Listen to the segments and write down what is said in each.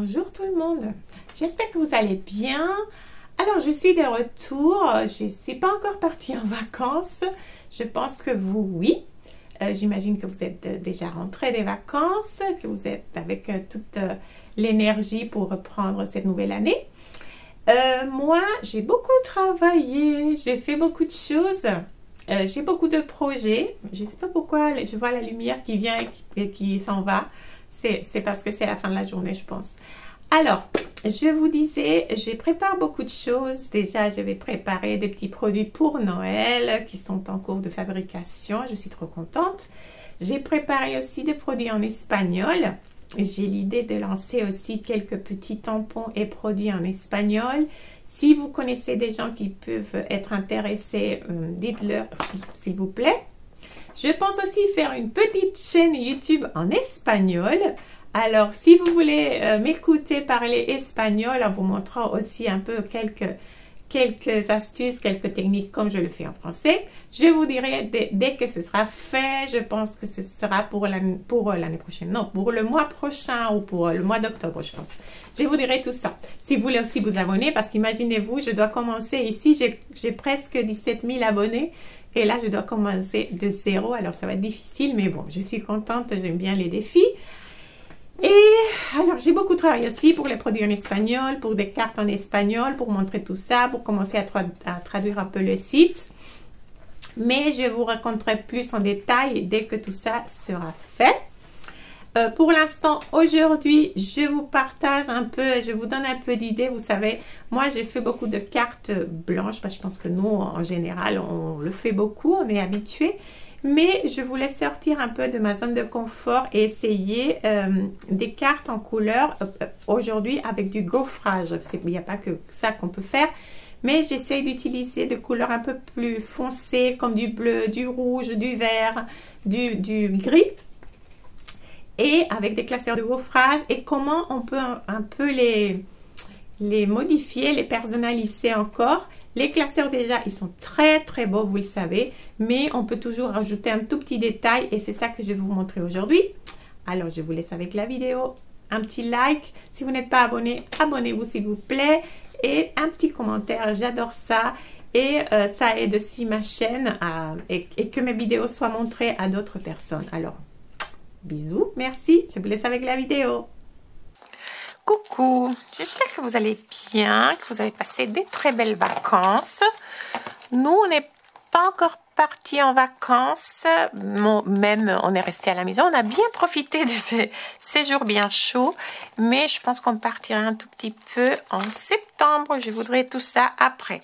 Bonjour tout le monde, j'espère que vous allez bien. Alors je suis de retour, je ne suis pas encore partie en vacances, je pense que vous oui. J'imagine que vous êtes déjà rentré des vacances, que vous êtes avec toute l'énergie pour reprendre cette nouvelle année. Moi j'ai beaucoup travaillé, j'ai fait beaucoup de choses. J'ai beaucoup de projets, je ne sais pas pourquoi je vois la lumière qui vient et qui s'en va. C'est parce que c'est la fin de la journée, je pense. Alors, je vous disais, je prépare beaucoup de choses. Déjà, je vais préparer des petits produits pour Noël qui sont en cours de fabrication. Je suis trop contente. J'ai préparé aussi des produits en espagnol. J'ai l'idée de lancer aussi quelques petits tampons et produits en espagnol. Si vous connaissez des gens qui peuvent être intéressés, dites-leur s'il vous plaît. Je pense aussi faire une petite chaîne YouTube en espagnol. Alors, si vous voulez m'écouter parler espagnol, en vous montrant aussi un peu quelques astuces, quelques techniques comme je le fais en français, je vous dirai dès que ce sera fait. Je pense que ce sera pour l'année prochaine. Non, pour le mois prochain ou pour le mois d'octobre, je pense. Je vous dirai tout ça. Si vous voulez aussi vous abonner, parce qu'imaginez-vous, je dois commencer ici, j'ai presque 17 000 abonnés. Et là, je dois commencer de zéro. Alors, ça va être difficile, mais bon, je suis contente. J'aime bien les défis. Et alors, j'ai beaucoup travaillé aussi pour les produits en espagnol, pour des cartes en espagnol, pour montrer tout ça, pour commencer à traduire un peu le site. Mais je vous raconterai plus en détail dès que tout ça sera fait. Pour l'instant, aujourd'hui, je vous partage un peu, je vous donne un peu d'idées. Vous savez, moi, j'ai fait beaucoup de cartes blanches. Je pense que nous, en général, on le fait beaucoup, on est habitué. Mais je voulais sortir un peu de ma zone de confort et essayer des cartes en couleur aujourd'hui avec du gaufrage. Il n'y a pas que ça qu'on peut faire. Mais j'essaie d'utiliser des couleurs un peu plus foncées comme du bleu, du rouge, du vert, du gris. Et avec des classeurs de gaufrage et comment on peut un peu les modifier, les personnaliser encore. Les classeurs déjà, ils sont très très beaux, vous le savez, mais on peut toujours rajouter un tout petit détail et c'est ça que je vais vous montrer aujourd'hui. Alors, je vous laisse avec la vidéo. Un petit like. Si vous n'êtes pas abonné, abonnez-vous s'il vous plaît. Et un petit commentaire, j'adore ça. Et ça aide aussi ma chaîne et que mes vidéos soient montrées à d'autres personnes. Alors, bisous, merci, je vous laisse avec la vidéo. Coucou, j'espère que vous allez bien, que vous avez passé des très belles vacances. Nous, on n'est pas encore partis en vacances, même on est resté à la maison. On a bien profité de ces jours bien chauds, mais je pense qu'on partira un tout petit peu en septembre. Je voudrais tout ça après.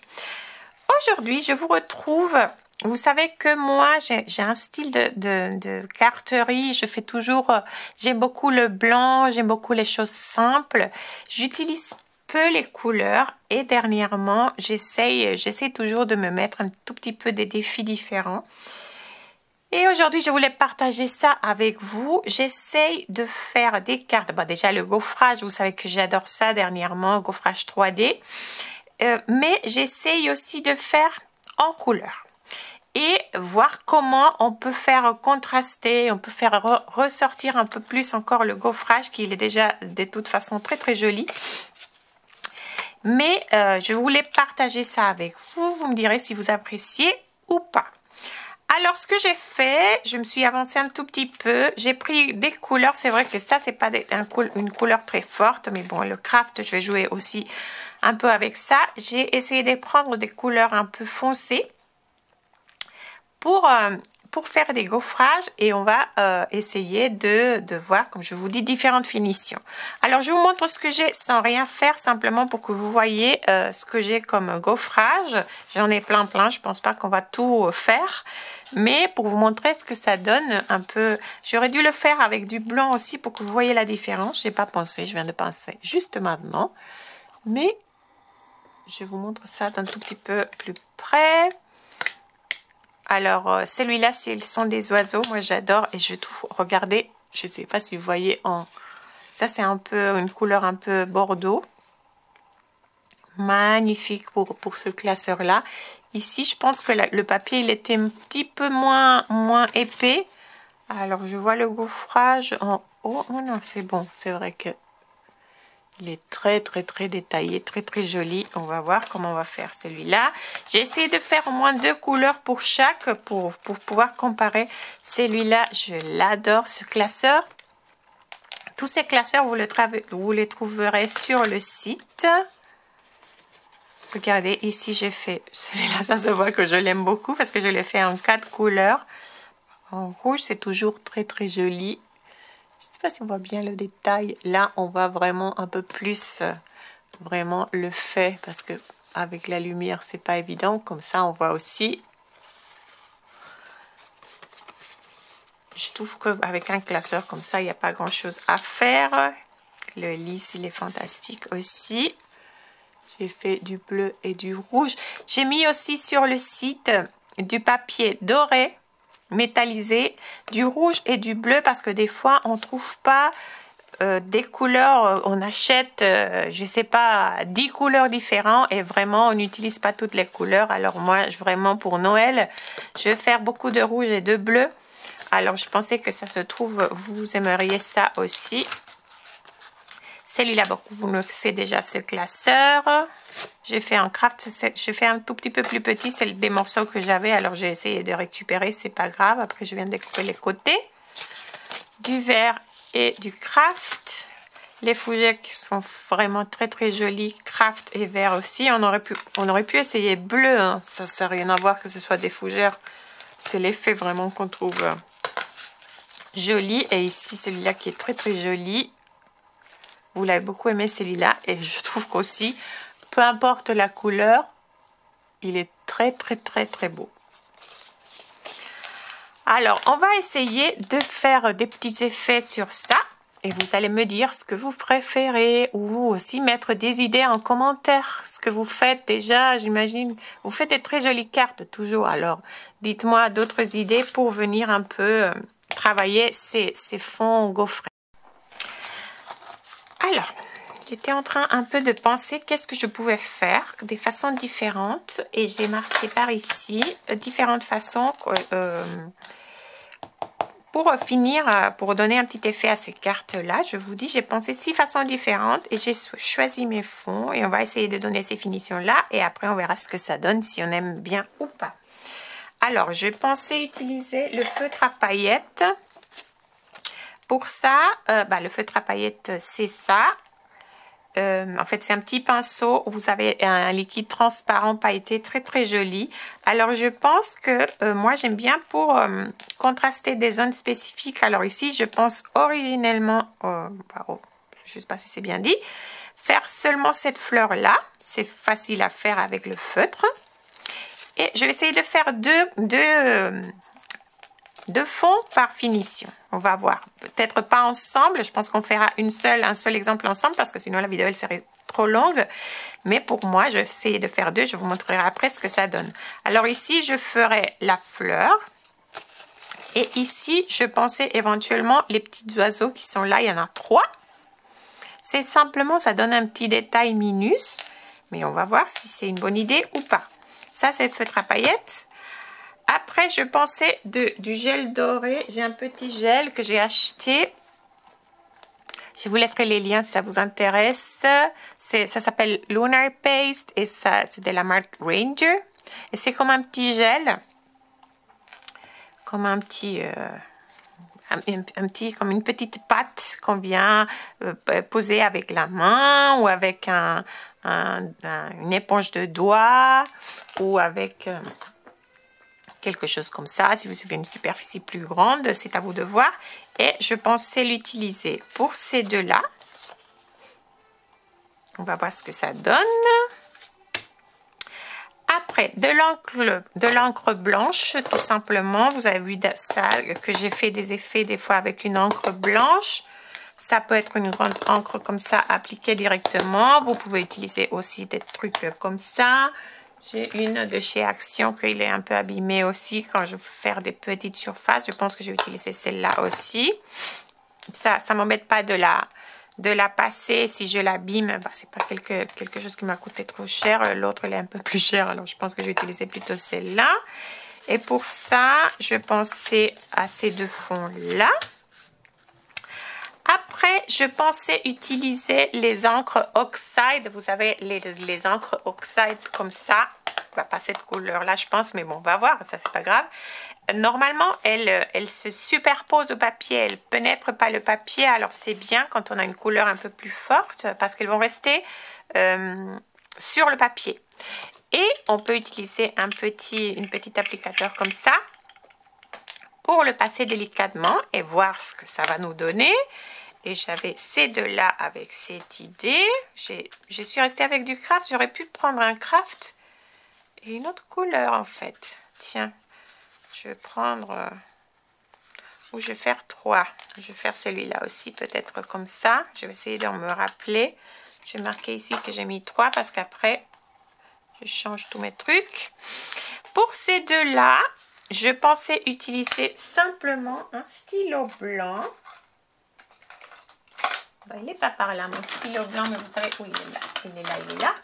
Aujourd'hui, je vous retrouve. Vous savez que moi, j'ai un style de carterie. Je fais toujours, j'aime beaucoup le blanc, j'aime beaucoup les choses simples. J'utilise peu les couleurs et dernièrement, j'essaie toujours de me mettre un tout petit peu des défis différents. Et aujourd'hui, je voulais partager ça avec vous. J'essaie de faire des cartes. Bon, déjà, le gaufrage, vous savez que j'adore ça dernièrement, gaufrage 3D. Mais j'essaie aussi de faire en couleur. Et voir comment on peut faire contraster, on peut faire ressortir un peu plus encore le gaufrage qui est déjà de toute façon très très joli. Mais je voulais partager ça avec vous, vous me direz si vous appréciez ou pas. Alors ce que j'ai fait, je me suis avancée un tout petit peu, j'ai pris des couleurs, c'est vrai que ça c'est pas une couleur très forte, mais bon le craft je vais jouer aussi un peu avec ça. J'ai essayé de prendre des couleurs un peu foncées. Pour faire des gaufrages et on va essayer de voir, comme je vous dis, différentes finitions. Alors, je vous montre ce que j'ai sans rien faire, simplement pour que vous voyez ce que j'ai comme gaufrage. J'en ai plein, je ne pense pas qu'on va tout faire, mais pour vous montrer ce que ça donne un peu. J'aurais dû le faire avec du blanc aussi pour que vous voyez la différence. Je n'ai pas pensé, je viens de penser juste maintenant. Mais je vous montre ça d'un tout petit peu plus près. Alors, celui-là, s'ils sont des oiseaux, moi j'adore et je trouve, regardez, je ne sais pas si vous voyez, ça c'est un peu une couleur un peu bordeaux. Magnifique pour ce classeur-là. Ici, je pense que le papier, il était un petit peu moins épais. Alors, je vois le gaufrage en haut. Oh non, c'est bon, c'est vrai que Il est très détaillé, très joli. On va voir comment on va faire celui-là. J'ai essayé de faire au moins 2 couleurs pour chaque pour pouvoir comparer. Celui-là, je l'adore, ce classeur. Tous ces classeurs, vous les trouverez sur le site. Regardez, ici j'ai fait celui-là, ça se voit que je l'aime beaucoup parce que je l'ai fait en 4 couleurs. En rouge, c'est toujours très joli. Je ne sais pas si on voit bien le détail. Là, on voit vraiment un peu plus vraiment le fait parce que avec la lumière, c'est pas évident. Comme ça, on voit aussi. Je trouve qu'avec un classeur comme ça, il n'y a pas grand-chose à faire. Le lisse, il est fantastique aussi. J'ai fait du bleu et du rouge. J'ai mis aussi sur le site du papier doré, métallisé, du rouge et du bleu parce que des fois, on ne trouve pas des couleurs. On achète, je ne sais pas, 10 couleurs différentes et vraiment, on n'utilise pas toutes les couleurs. Alors moi, vraiment pour Noël, je vais faire beaucoup de rouge et de bleu. Alors, je pensais que ça se trouve, vous aimeriez ça aussi. Celui-là, vous connaissez déjà ce classeur. J'ai fait un craft, je fais un tout petit peu plus petit. C'est des morceaux que j'avais, alors j'ai essayé de récupérer, c'est pas grave. Après, je viens de découper les côtés. Du vert et du craft. Les fougères qui sont vraiment très jolies. Craft et vert aussi. On aurait pu essayer bleu. Hein. Ça n'a rien à voir que ce soit des fougères. C'est l'effet vraiment qu'on trouve joli. Et ici, celui-là qui est très joli. Vous l'avez beaucoup aimé celui-là. Et je trouve qu'aussi, peu importe la couleur, il est très beau. Alors, on va essayer de faire des petits effets sur ça. Et vous allez me dire ce que vous préférez. Ou vous aussi mettre des idées en commentaire. Ce que vous faites déjà, j'imagine. Vous faites des très jolies cartes toujours. Alors, dites-moi d'autres idées pour venir un peu travailler ces fonds gaufrés. Alors, j'étais en train un peu de penser qu'est-ce que je pouvais faire des façons différentes. Et j'ai marqué par ici différentes façons pour finir, pour donner un petit effet à ces cartes-là. Je vous dis, j'ai pensé 6 façons différentes et j'ai choisi mes fonds. Et on va essayer de donner ces finitions-là. Et après, on verra ce que ça donne, si on aime bien ou pas. Alors, je pensais utiliser le feutre à paillettes. Pour ça, le feutre à paillettes, c'est ça. En fait, c'est un petit pinceau où vous avez un liquide transparent pailleté très joli. Alors, je pense que moi, j'aime bien pour contraster des zones spécifiques. Alors ici, je pense originellement, je ne sais pas si c'est bien dit, faire seulement cette fleur-là. C'est facile à faire avec le feutre. Et je vais essayer de faire deux fonds par finition. On va voir. Peut-être pas ensemble. Je pense qu'on fera un seul exemple ensemble parce que sinon la vidéo elle serait trop longue. Mais pour moi, je vais essayer de faire 2. Je vous montrerai après ce que ça donne. Alors ici, je ferai la fleur. Et ici, je pensais éventuellement les petits oiseaux qui sont là. Il y en a 3. C'est simplement, ça donne un petit détail minus. Mais on va voir si c'est une bonne idée ou pas. Ça, c'est le feutre à paillettes. Après, je pensais du gel doré. J'ai un petit gel que j'ai acheté. Je vous laisserai les liens si ça vous intéresse. Ça s'appelle Lunar Paste et c'est de la marque Ranger. Et c'est comme un petit gel. Comme un petit... comme une petite pâte qu'on vient poser avec la main ou avec une éponge de doigt ou avec... quelque chose comme ça. Si vous avez une superficie plus grande, c'est à vous de voir. Et je pensais l'utiliser pour ces deux-là. On va voir ce que ça donne. Après, de l'encre blanche, tout simplement. Vous avez vu ça, que j'ai fait des effets des fois avec une encre blanche. Ça peut être une grande encre comme ça, appliquée directement. Vous pouvez utiliser aussi des trucs comme ça. J'ai une de chez Action qu'il est un peu abîmée aussi quand je veux faire des petites surfaces. Je pense que je vais utiliser celle-là aussi. Ça ne m'embête pas de la passer. Si je l'abîme, c'est pas quelque chose qui m'a coûté trop cher. L'autre, elle est un peu plus chère. Alors, je pense que je vais utiliser plutôt celle-là. Et pour ça, je pensais à ces 2 fonds-là. après, je pensais utiliser les encres Oxide. Vous savez, les encres Oxide comme ça. Pas cette couleur-là, je pense, mais bon, on va voir, ça, c'est pas grave. Normalement, elle se superpose au papier, elle pénètre pas le papier. Alors, c'est bien quand on a une couleur un peu plus forte parce qu'elles vont rester sur le papier. Et on peut utiliser une petite applicateur comme ça pour le passer délicatement et voir ce que ça va nous donner. Et j'avais ces deux-là avec cette idée. Je suis restée avec du craft. J'aurais pu prendre un craft et une autre couleur en fait. Tiens, je vais prendre... ou je vais faire 3. Je vais faire celui-là aussi peut-être comme ça. Je vais essayer de me rappeler. Je vais marquer ici que j'ai mis 3 parce qu'après, je change tous mes trucs. Pour ces deux-là, je pensais utiliser simplement un stylo blanc. Ben, il n'est pas par là, mon stylo blanc, mais vous savez où il est là. Il est là, il est là.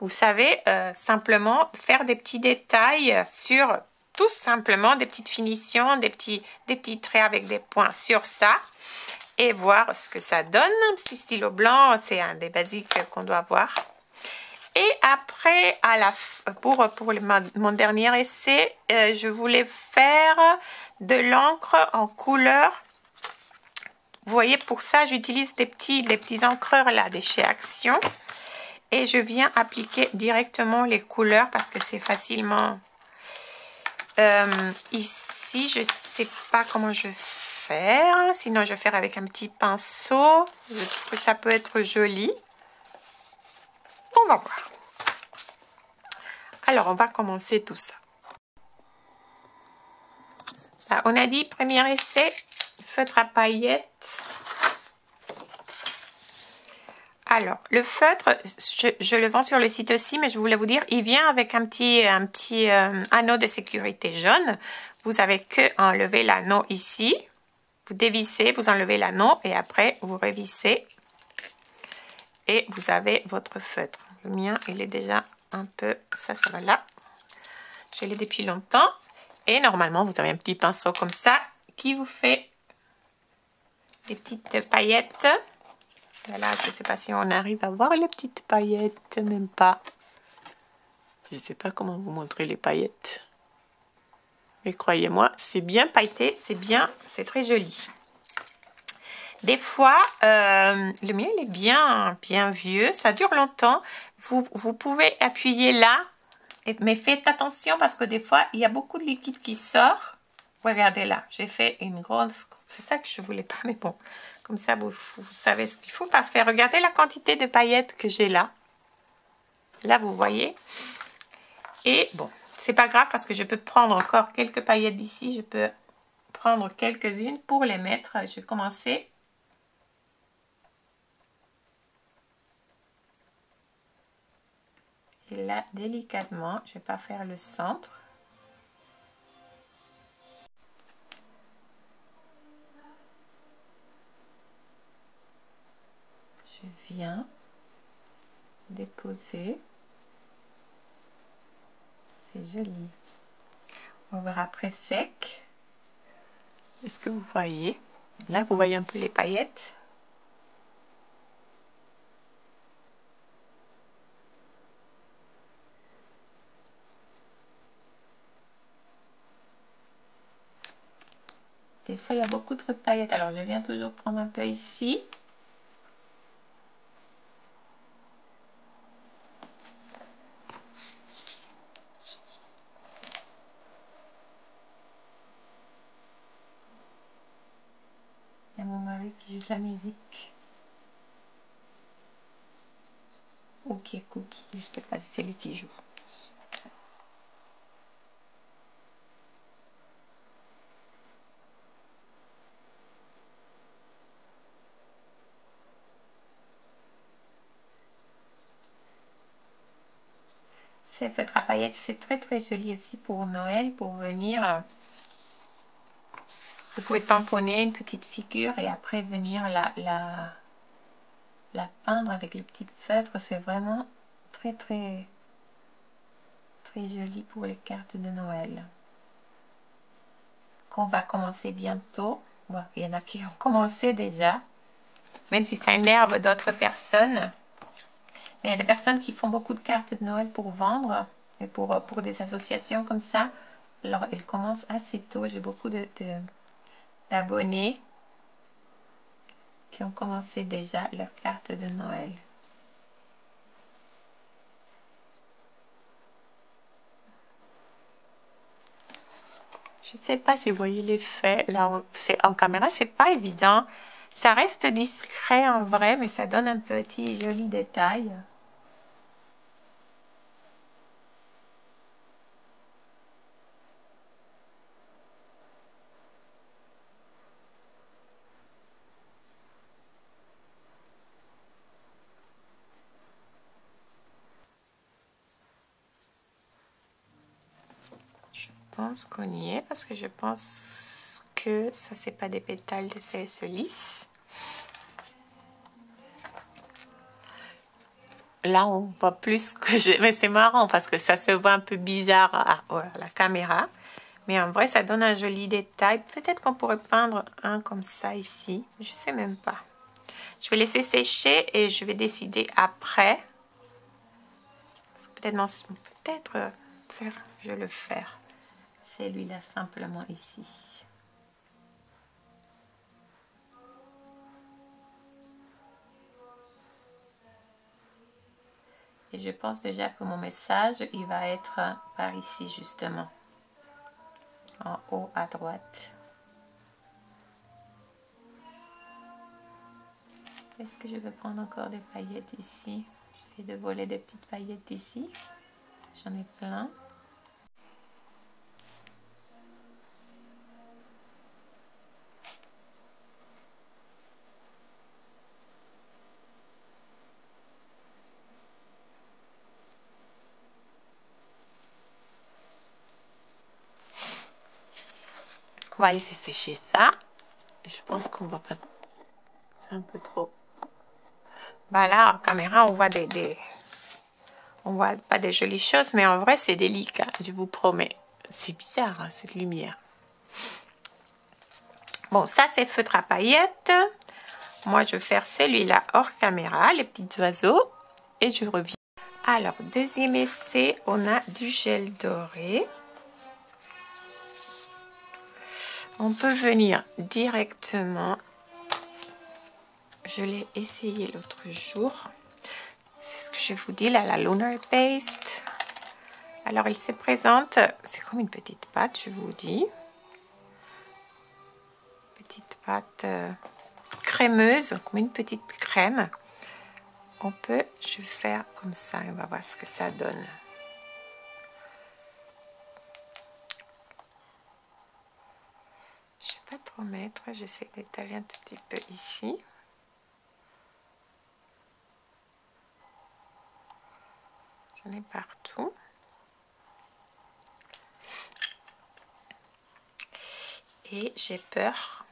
Vous savez, simplement faire des petits détails sur, tout simplement, des petites finitions, des petits traits avec des points sur ça. Et voir ce que ça donne. Un petit stylo blanc, c'est un des basiques qu'on doit avoir. Et après, pour mon dernier essai, je voulais faire de l'encre en couleur. Vous voyez, pour ça, j'utilise des petits encreurs là, de chez Action. Et je viens appliquer directement les couleurs parce que c'est facilement... ici, je ne sais pas comment je vais faire. Sinon, je vais faire avec un petit pinceau. Je trouve que ça peut être joli. On va voir. Alors, on va commencer tout ça. Là, on a dit, premier essai, feutre à paillettes. Alors, le feutre, je le vends sur le site aussi, mais je voulais vous dire, il vient avec un petit anneau de sécurité jaune. Vous avez que enlever l'anneau ici. Vous dévissez, vous enlevez l'anneau et après, vous revissez. Et vous avez votre feutre. Le mien, il est déjà un peu... Ça va là. Je l'ai depuis longtemps. Et normalement, vous avez un petit pinceau comme ça qui vous fait des petites paillettes. Voilà, je ne sais pas si on arrive à voir les petites paillettes, même pas. Je ne sais pas comment vous montrer les paillettes. Mais croyez-moi, c'est bien pailleté, c'est bien, c'est très joli. Des fois, le mien il est bien vieux, ça dure longtemps. Vous pouvez appuyer là, mais faites attention parce que des fois, il y a beaucoup de liquide qui sort. Regardez là, j'ai fait une grosse... C'est ça que je ne voulais pas, mais bon. Comme ça, vous savez ce qu'il ne faut pas faire. Regardez la quantité de paillettes que j'ai là. Là, vous voyez. Et bon, c'est pas grave parce que je peux prendre encore quelques paillettes d'ici. Je peux prendre quelques-unes pour les mettre. Je vais commencer. Et là, délicatement, je ne vais pas faire le centre. Je viens déposer. C'est joli. On va voir après sec. Est-ce que vous voyez? Là, vous voyez un peu les paillettes. Des fois, il y a beaucoup trop de paillettes. Alors, je viens toujours prendre un peu ici. Il y a mon mari qui joue de la musique. Ou qui écoute. Je ne sais pas si c'est lui qui joue. Ces feutres à paillettes, c'est très très joli aussi pour Noël, pour venir. Vous pouvez tamponner une petite figure et après venir la peindre avec les petits feutres. C'est vraiment très très très joli pour les cartes de Noël. Qu'on va commencer bientôt. Bon, il y en a qui ont commencé déjà. même si ça énerve d'autres personnes. Mais il y a des personnes qui font beaucoup de cartes de Noël pour vendre et pour des associations comme ça. Alors, elles commencent assez tôt. J'ai beaucoup d'abonnés qui ont commencé déjà leur carte de Noël. Je sais pas si vous voyez l'effet. Là, c'est en caméra, c'est pas évident. Ça reste discret en vrai, mais ça donne un petit joli détail. Je pense qu'on y est parce que je pense que ça c'est pas des pétales de CSE lisse. Là on voit plus que je... Mais c'est marrant parce que ça se voit un peu bizarre à la caméra. Mais en vrai ça donne un joli détail. Peut-être qu'on pourrait peindre un comme ça ici. Je sais même pas. Je vais laisser sécher et je vais décider après. Parce que peut-être je vais le faire. Celui-là simplement ici. Et je pense déjà que mon message, il va être par ici justement. En haut à droite. Est-ce que je vais prendre encore des paillettes ici? J'essaie de voler des petites paillettes ici. J'en ai plein. On va laisser sécher ça. Je pense qu'on va pas... C'est un peu trop... Bah là, en caméra, on voit on voit pas des jolies choses, mais en vrai, c'est délicat, je vous promets. C'est bizarre, hein, cette lumière. Bon, ça, c'est feutre à paillettes. Moi, je vais faire celui-là hors caméra, les petits oiseaux. Et je reviens. Alors, deuxième essai, on a du gel doré. On peut venir directement. Je l'ai essayé l'autre jour. C'est ce que je vous dis là, la Lunar Paste. Alors, elle se présente, c'est comme une petite pâte, je vous dis. Petite pâte crémeuse, comme une petite crème. Je vais faire comme ça, on va voir ce que ça donne. Je ne vais pas trop mettre, j'essaie d'étaler un tout petit peu ici. J'en ai partout. Et j'ai peur.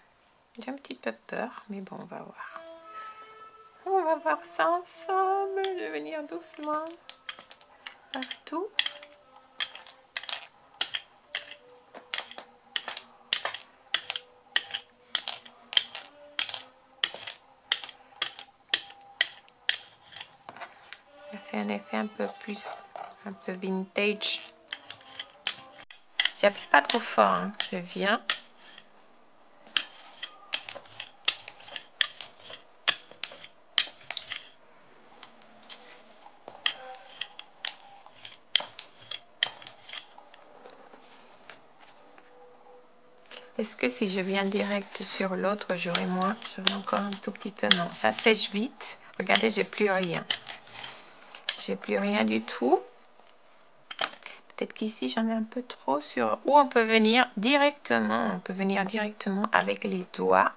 J'ai un petit peu peur, mais bon, on va voir. On va voir ça ensemble. Je vais venir doucement partout. Ça fait un effet un peu vintage. J'appuie pas trop fort, hein. Je viens. Est-ce que si je viens direct sur l'autre, j'aurai moins? J'aurai encore un tout petit peu. Non, ça sèche vite. Regardez, j'ai plus rien. J'ai plus rien du tout. Peut-être qu'ici, j'en ai un peu trop sur... Ou on peut venir directement. On peut venir directement avec les doigts.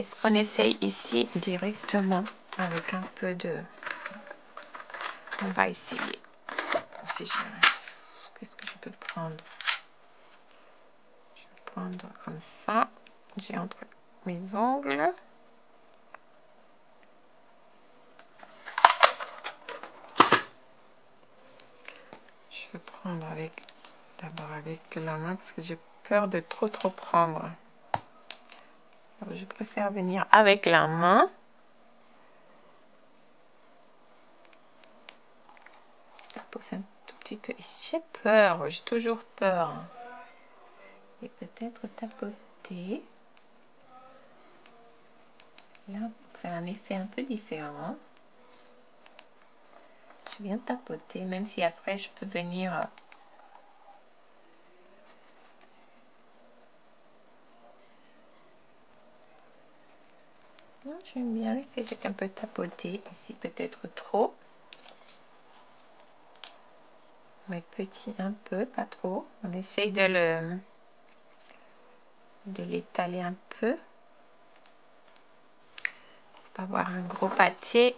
Est-ce qu'on essaye ici directement avec un peu de... On va essayer. Si qu'est-ce que je peux prendre? Je vais prendre comme ça. J'ai entre mes ongles. Je vais prendre d'abord avec la main parce que j'ai peur de trop prendre. Alors, je préfère venir avec la main. Je pose un tout petit peu ici. J'ai peur, j'ai toujours peur. Et peut-être tapoter. Là, pour faire un effet un peu différent. Je viens tapoter, même si après je peux venir... J'aime bien l'effet, j'ai un peu tapoté ici, peut-être trop. Mais petit un peu, pas trop. On essaye de l'étaler un peu. Pour pas avoir un gros pâté.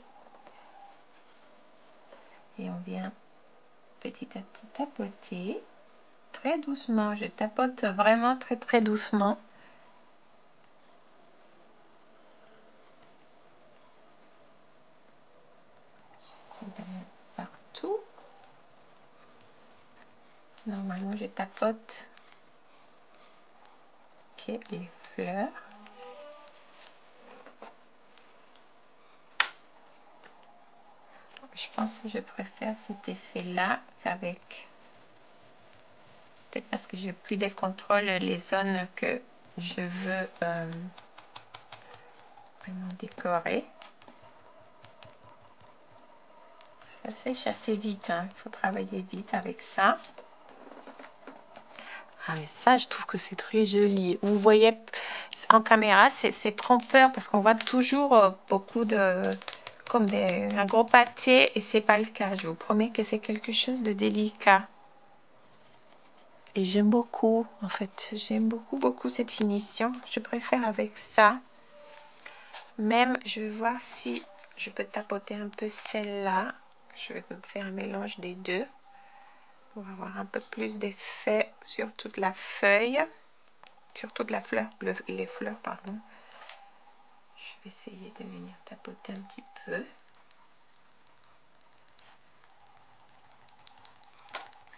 Et on vient petit à petit tapoter. Très doucement, je tapote vraiment très très doucement. Partout. Normalement, je tapote les fleurs. Je pense que je préfère cet effet-là qu'avec... Peut-être parce que j'ai plus de contrôle les zones que je veux vraiment décorer. Ça sèche assez vite, hein. Il faut travailler vite avec ça. Ah mais ça, je trouve que c'est très joli. Vous voyez, en caméra, c'est trompeur parce qu'on voit toujours beaucoup de... comme un gros pâté et c'est pas le cas. Je vous promets que c'est quelque chose de délicat. Et j'aime beaucoup, en fait. J'aime beaucoup cette finition. Je préfère avec ça. Même, je vais voir si je peux tapoter un peu celle-là. Je vais faire un mélange des deux pour avoir un peu plus d'effet sur toute la feuille, sur toute la fleur, les fleurs, pardon. Je vais essayer de venir tapoter un petit peu.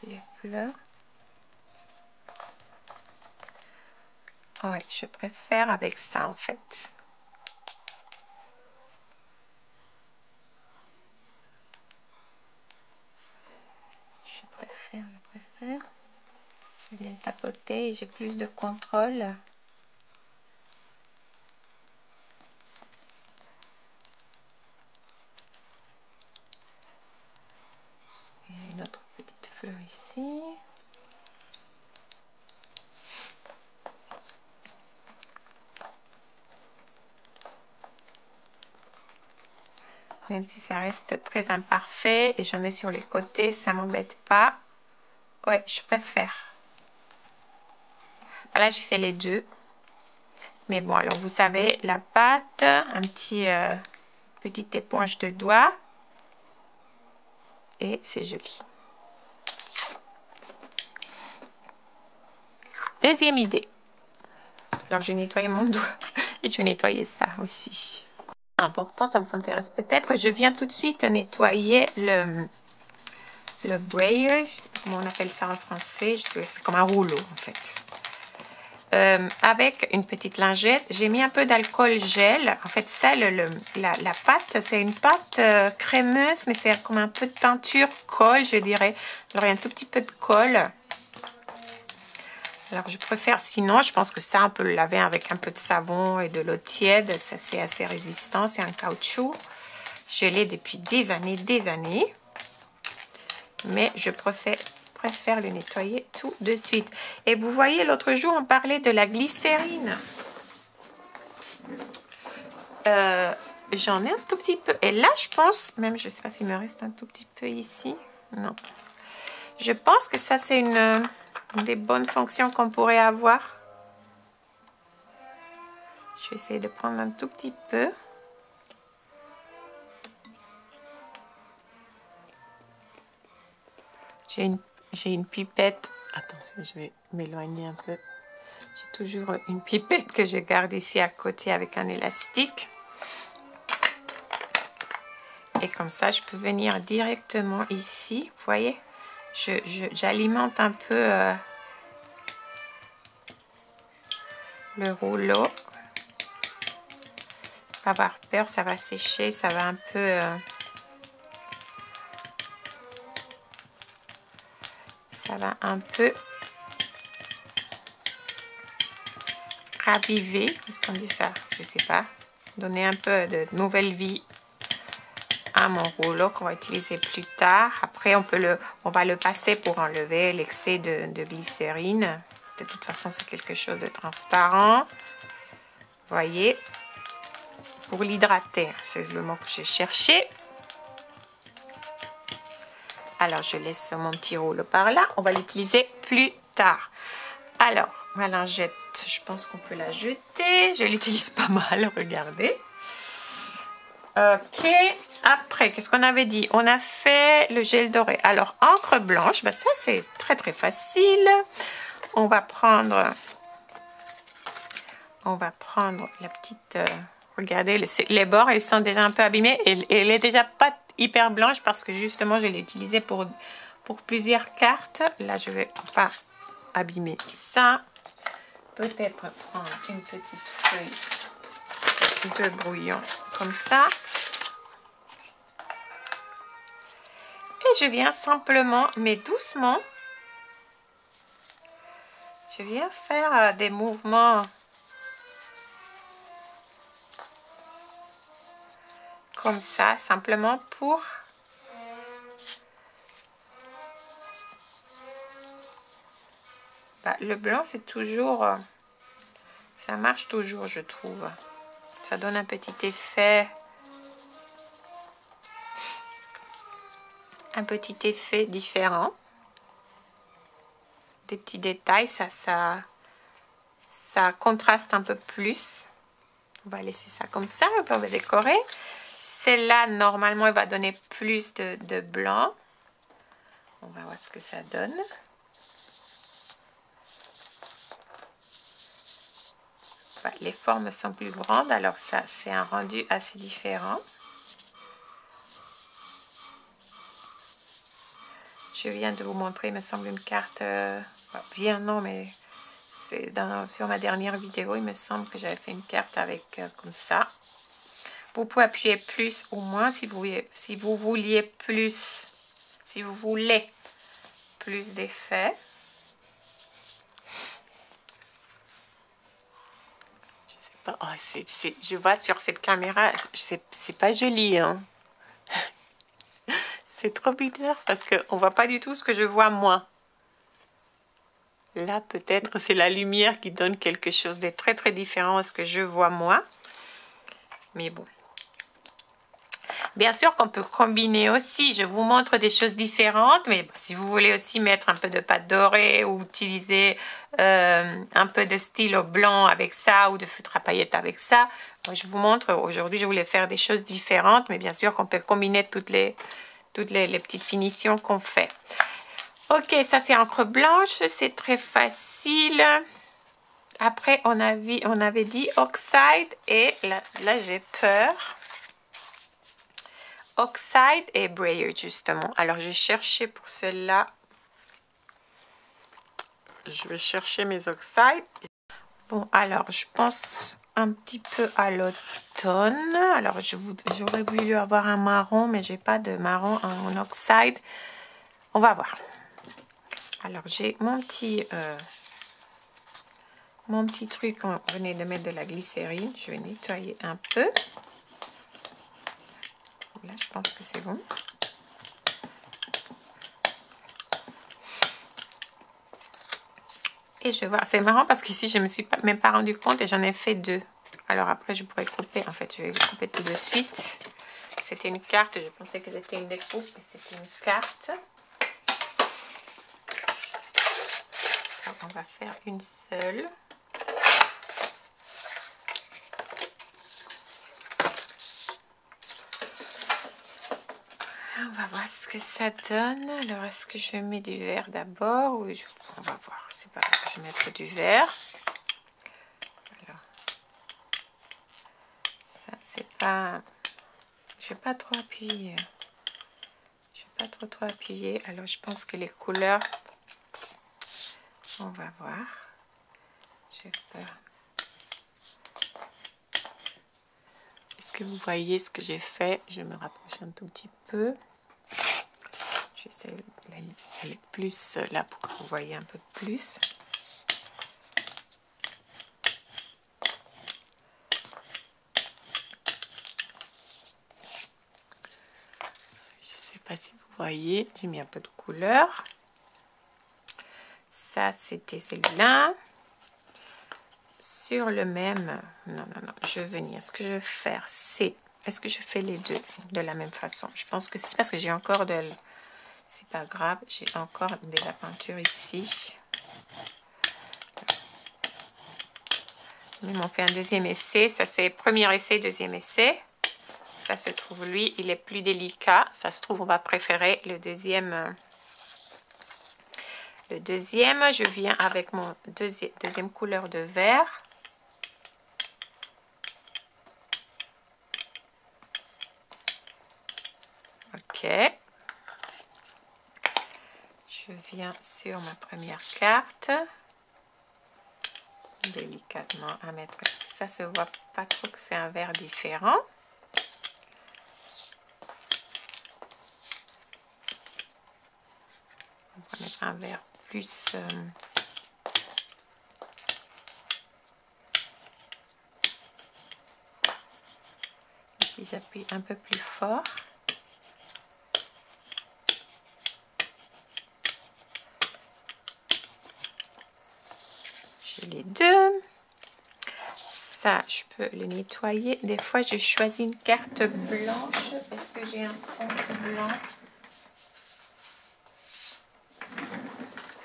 Les fleurs. Ouais, je préfère avec ça en fait. Je préfère. Je viens tapoter et j'ai plus de contrôle. Et une autre petite fleur ici. Même si ça reste très imparfait et j'en ai sur les côtés, ça m'embête pas. Ouais, je préfère. Là, j'ai fait les deux. Mais bon, alors vous savez, la pâte, un petit petite éponge de doigt. Et c'est joli. Deuxième idée. Alors, je vais nettoyer mon doigt. Et je vais nettoyer ça aussi. Important, ça vous intéresse peut-être. Je viens tout de suite nettoyer le brayer. Je sais pas comment on appelle ça en français. C'est comme un rouleau, en fait. Avec une petite lingette, j'ai mis un peu d'alcool gel. En fait, ça, la pâte, c'est une pâte crémeuse, mais c'est comme un peu de peinture colle, je dirais. Alors, il y a un tout petit peu de colle. Alors, je préfère, sinon, je pense que ça, on peut le laver avec un peu de savon et de l'eau tiède. Ça, c'est assez résistant, c'est un caoutchouc. Je l'ai depuis des années. Mais je préfère le nettoyer tout de suite. Et vous voyez, l'autre jour, on parlait de la glycérine. J'en ai un tout petit peu. Et là, je pense, même, je ne sais pas s'il me reste un tout petit peu ici. Non. Je pense que ça, c'est une des bonnes fonctions qu'on pourrait avoir. Je vais essayer de prendre un tout petit peu. J'ai une pipette. Attention, je vais m'éloigner un peu. J'ai toujours une pipette que je garde ici à côté avec un élastique. Et comme ça, je peux venir directement ici. Vous voyez, j'alimente un peu le rouleau. Pas avoir peur, ça va sécher, ça va un peu... ça va un peu raviver, est-ce qu'on dit ça? Je sais pas. Donner un peu de nouvelle vie à mon rouleau qu'on va utiliser plus tard. Après, on va le passer pour enlever l'excès de glycérine. De toute façon, c'est quelque chose de transparent. Voyez, pour l'hydrater, c'est le mot que j'ai cherché. Alors, je laisse mon petit rouleau par là. On va l'utiliser plus tard. Alors, ma lingette, je pense qu'on peut la jeter. Je l'utilise pas mal, regardez. Ok, après, qu'est-ce qu'on avait dit? On a fait le gel doré. Alors, encre blanche, ben ça c'est très très facile. On va prendre la petite... regardez, les bords, ils sont déjà un peu abîmés. Et elle est déjà pas hyper blanche parce que justement, je l'ai utilisée pour plusieurs cartes. Là, je vais pas abîmer ça. Peut-être prendre une petite feuille de brouillon comme ça. Et je viens simplement, mais doucement, je viens faire des mouvements comme ça, simplement pour le blanc, c'est toujours, ça marche toujours, je trouve. Ça donne un petit effet, différent. Des petits détails, ça contraste un peu plus. On va laisser ça comme ça, on va décorer. Celle-là, normalement, elle va donner plus de blanc. On va voir ce que ça donne. Les formes sont plus grandes, alors ça, c'est un rendu assez différent. Je viens de vous montrer, il me semble, une carte... bien non, mais c'est sur ma dernière vidéo, il me semble que j'avais fait une carte avec comme ça. Vous pouvez appuyer plus ou moins si vous voulez plus d'effets. Je sais pas, oh, je vois sur cette caméra, c'est pas joli, hein. C'est trop bizarre parce qu'on voit pas du tout ce que je vois moi. Là, peut-être c'est la lumière qui donne quelque chose de très très différent à ce que je vois moi. Mais bon. Bien sûr qu'on peut combiner aussi. Je vous montre des choses différentes. Mais si vous voulez aussi mettre un peu de pâte dorée ou utiliser un peu de stylo blanc avec ça ou de feutre à paillettes avec ça. Moi, je vous montre. Aujourd'hui, je voulais faire des choses différentes. Mais bien sûr qu'on peut combiner toutes les petites finitions qu'on fait. Ok, ça c'est encre blanche, c'est très facile. Après, on avait dit Oxide et là j'ai peur. Oxide et Brayer justement. Alors, je vais chercher pour celle-là. Je vais chercher mes Oxide. Bon, alors, je pense un petit peu à l'automne. Alors, j'aurais voulu avoir un marron, mais j'ai pas de marron en Oxide. On va voir. Alors, j'ai mon petit truc, on venait de mettre de la glycérine. Je vais nettoyer un peu. Là, je pense que c'est bon. Et je vais voir. C'est marrant parce qu'ici, je ne me suis même pas rendu compte et j'en ai fait 2. Alors après, je pourrais couper. En fait, je vais couper tout de suite. C'était une carte. Je pensais que c'était une découpe, mais c'était une carte. Alors, on va faire une seule. On va voir ce que ça donne. Alors, est-ce que je mets du vert d'abord ou on va voir. C'est pas grave, je vais mettre du vert. Alors, ça, c'est pas... Je vais pas trop appuyer. Je vais pas trop appuyer. Alors, je pense que les couleurs... On va voir. J'ai peur. Est-ce que vous voyez ce que j'ai fait? Je me rapproche un tout petit peu. J'essaie d'aller plus là pour que vous voyez un peu plus. Je ne sais pas si vous voyez, j'ai mis un peu de couleur. Ça, c'était celui-là. Sur le même... Non, je vais venir. Ce que je vais faire, c'est... Est-ce que je fais les deux de la même façon? Je pense que si, parce que j'ai encore de... C'est pas grave, j'ai encore de la peinture ici. Ils m'ont fait un deuxième essai. Ça, c'est premier essai, deuxième essai. Ça se trouve, lui, il est plus délicat. Ça se trouve, on va préférer le deuxième. Le deuxième, je viens avec mon deuxième couleur de vert. Ok. Je viens sur ma première carte. Délicatement à mettre. Ça se voit pas trop que c'est un vert différent. On va mettre un vert plus... Ici, j'appuie un peu plus fort. J'ai les deux. Ça, je peux le nettoyer. Des fois, je choisis une carte blanche parce que j'ai un fond blanc.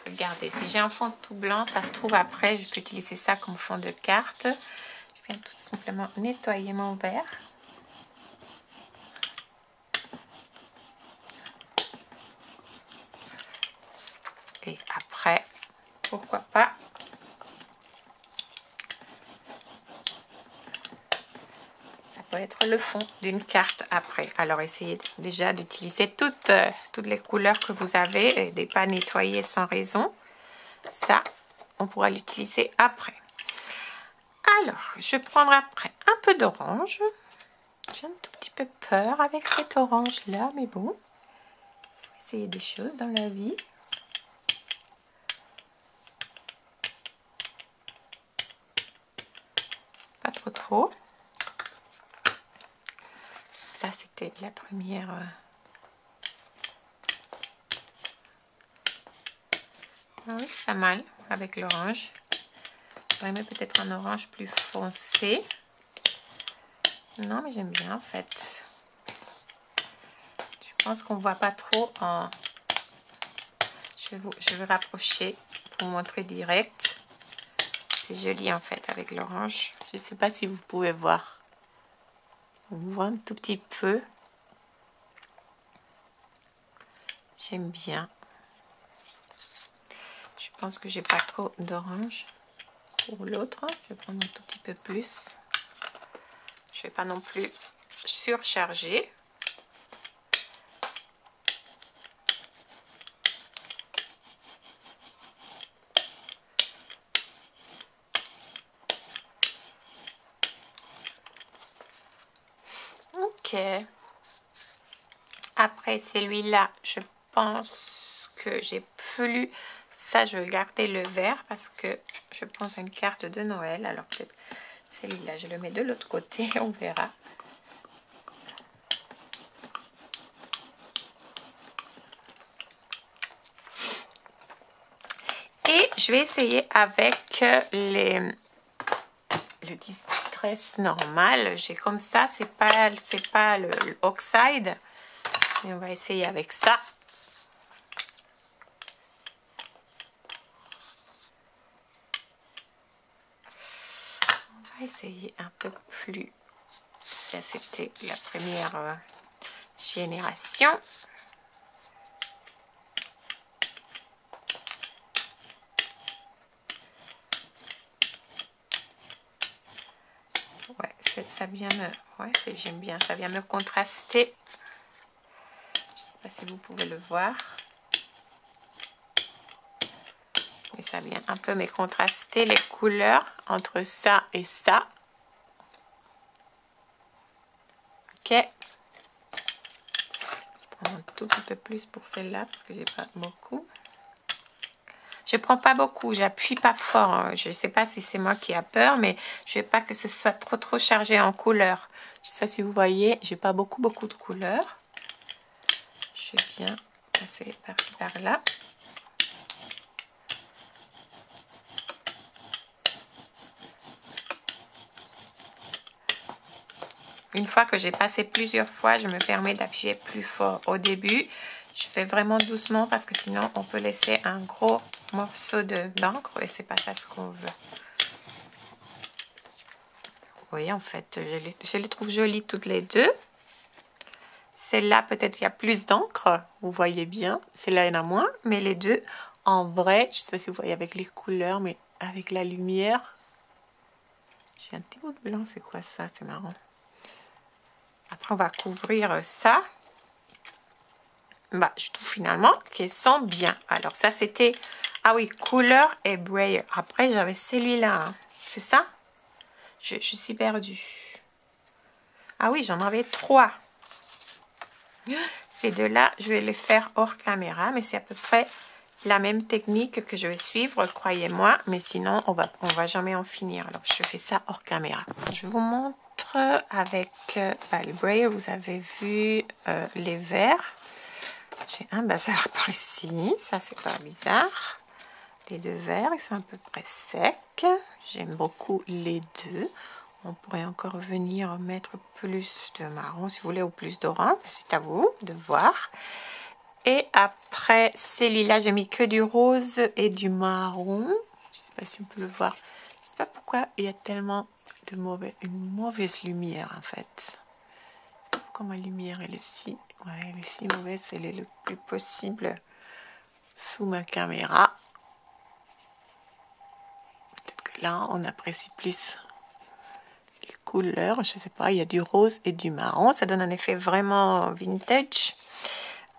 Regardez, si j'ai un fond tout blanc, ça se trouve après, je peux utiliser ça comme fond de carte. Je viens tout simplement nettoyer mon verre. Et après, pourquoi pas, ça peut être le fond d'une carte après. Alors, essayez déjà d'utiliser toutes les couleurs que vous avez et de ne pas nettoyer sans raison. Ça, on pourra l'utiliser après. Alors, je prendrai après un peu d'orange. J'ai un tout petit peu peur avec cet orange-là, mais bon, essayer des choses dans la vie. Pas trop. Ça, c'était la première... Ah oui, c'est pas mal avec l'orange. J'aurais aimé peut-être un orange plus foncé. Non, mais j'aime bien en fait. Je pense qu'on voit pas trop en... Je vais rapprocher pour vous montrer direct. C'est joli en fait avec l'orange. Je ne sais pas si vous pouvez voir. On voit un tout petit peu. J'aime bien. Je pense que j'ai pas trop d'orange pour l'autre. Je vais prendre un tout petit peu plus. Je vais pas non plus surcharger. Ok. Après celui-là, je pense que j'ai plus... Ça, je vais garder le vert parce que je pense à une carte de Noël. Alors peut-être celui-là, je le mets de l'autre côté, on verra. Et je vais essayer avec le Distress normal. J'ai comme ça, c'est pas le Oxide. Mais on va essayer avec ça. On va essayer un peu plus. Ça, c'était la première génération. Ouais, ça vient me... Ouais, j'aime bien. Ça vient me contraster. Je sais pas si vous pouvez le voir. Et ça vient un peu me contraster les couleurs entre ça et ça. paquet. Je prends un tout petit peu plus pour celle-là parce que j'ai pas beaucoup. Je prends pas beaucoup, j'appuie pas fort. Hein. Je sais pas si c'est moi qui a peur, mais je veux pas que ce soit trop chargé en couleurs. Je sais pas si vous voyez, j'ai pas beaucoup de couleurs. Je vais bien passer par-ci par-là. Une fois que j'ai passé plusieurs fois, je me permets d'appuyer plus fort. Au début, je fais vraiment doucement parce que sinon on peut laisser un gros morceau d'encre et c'est pas ça ce qu'on veut. Vous voyez, en fait, je les trouve jolies toutes les deux. Celle-là, peut-être qu'il y a plus d'encre, vous voyez bien. Celle-là, il y en a moins, mais les deux, en vrai, je ne sais pas si vous voyez avec les couleurs, mais avec la lumière. J'ai un petit bout de blanc, c'est quoi ça? C'est marrant. Après, on va couvrir ça. Bah, je trouve finalement qu'elles sont bien. Alors, ça, c'était... Ah oui, couleur et brayer. Après, j'avais celui-là. Hein. C'est ça? Je suis perdue. Ah oui, j'en avais 3. Ces deux-là, je vais les faire hors caméra, mais c'est à peu près la même technique que je vais suivre, croyez-moi. Mais sinon, on va jamais en finir. Alors, je fais ça hors caméra. Je vous montre avec le brayer. Vous avez vu les verres. J'ai un bazar par ici. Ça, c'est pas bizarre. Les deux verres, ils sont à peu près secs. J'aime beaucoup les deux. On pourrait encore venir mettre plus de marron si vous voulez ou plus d'orange. C'est à vous de voir. Et après celui-là, j'ai mis que du rose et du marron. Je ne sais pas si on peut le voir. Je ne sais pas pourquoi il y a tellement de une mauvaise lumière en fait. Pourquoi ma lumière elle est si, elle est si mauvaise. Elle est le plus possible sous ma caméra. Peut-être que là, on apprécie plus couleurs, je sais pas, il y a du rose et du marron, ça donne un effet vraiment vintage.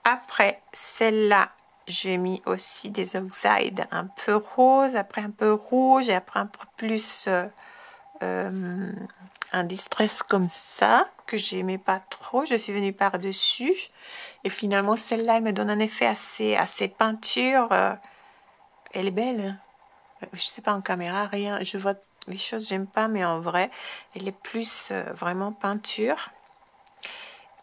Après celle-là, j'ai mis aussi des oxydes un peu rose, après un peu rouge et après un peu plus un distress comme ça que j'aimais pas trop. Je suis venue par dessus et finalement celle-là elle me donne un effet assez peinture. Elle est belle, je sais pas en caméra, rien, je vois les choses j'aime pas, mais en vrai elle est plus vraiment peinture.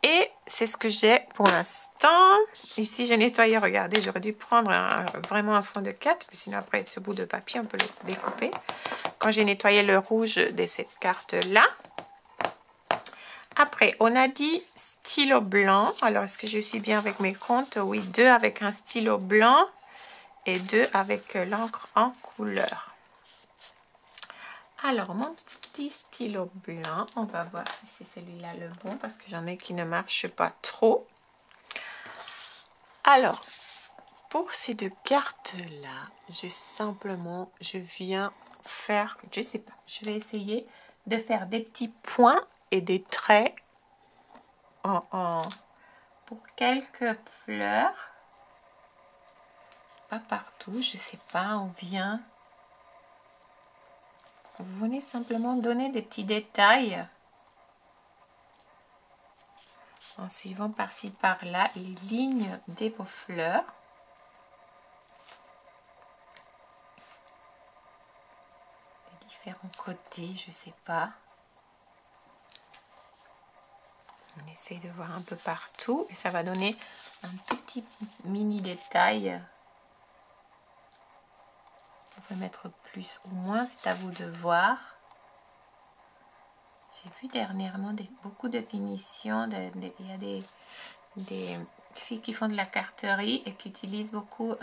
Et c'est ce que j'ai pour l'instant. Ici j'ai nettoyé, regardez, j'aurais dû prendre vraiment un fond de 4, mais sinon après ce bout de papier on peut le découper. Quand j'ai nettoyé le rouge de cette carte là. Après on a dit stylo blanc. Alors est-ce que je suis bien avec mes comptes? Oui, 2 avec un stylo blanc et 2 avec l'encre en couleur. Alors, mon petit stylo blanc, on va voir si c'est celui-là le bon, parce que j'en ai qui ne marchent pas trop. Alors, pour ces deux cartes-là, je viens faire, je sais pas, je vais essayer de faire des petits points et des traits pour quelques fleurs. Pas partout, je sais pas, on vient... Vous venez simplement donner des petits détails en suivant par-ci par-là les lignes de vos fleurs. Les différents côtés, je sais pas. On essaye de voir un peu partout et ça va donner un tout petit mini détail. On peut mettre plus ou moins, c'est à vous de voir. J'ai vu dernièrement beaucoup de finitions. Il y a des filles qui font de la carterie et qui utilisent beaucoup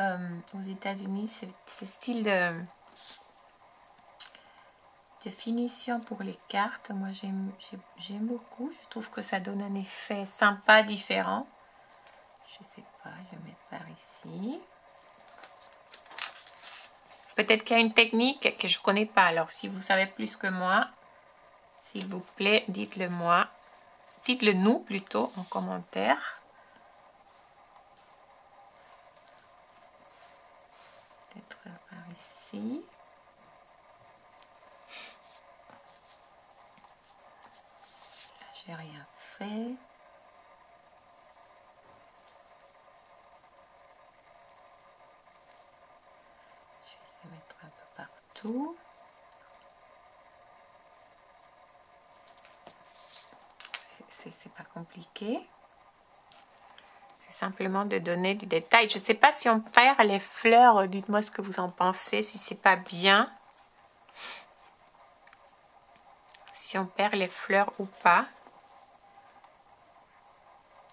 aux États-Unis ce style de finition pour les cartes. Moi, j'aime beaucoup. Je trouve que ça donne un effet sympa, différent. Je sais pas, je vais mettre par ici. Peut-être qu'il y a une technique que je ne connais pas. Alors, si vous savez plus que moi, s'il vous plaît, dites-le moi. Dites-le nous plutôt en commentaire. Peut-être par ici. Là, j'ai rien fait. Je vais essayer de mettre un peu partout. C'est pas compliqué. C'est simplement de donner des détails. Je ne sais pas si on perd les fleurs. Dites-moi ce que vous en pensez, si c'est pas bien. Si on perd les fleurs ou pas.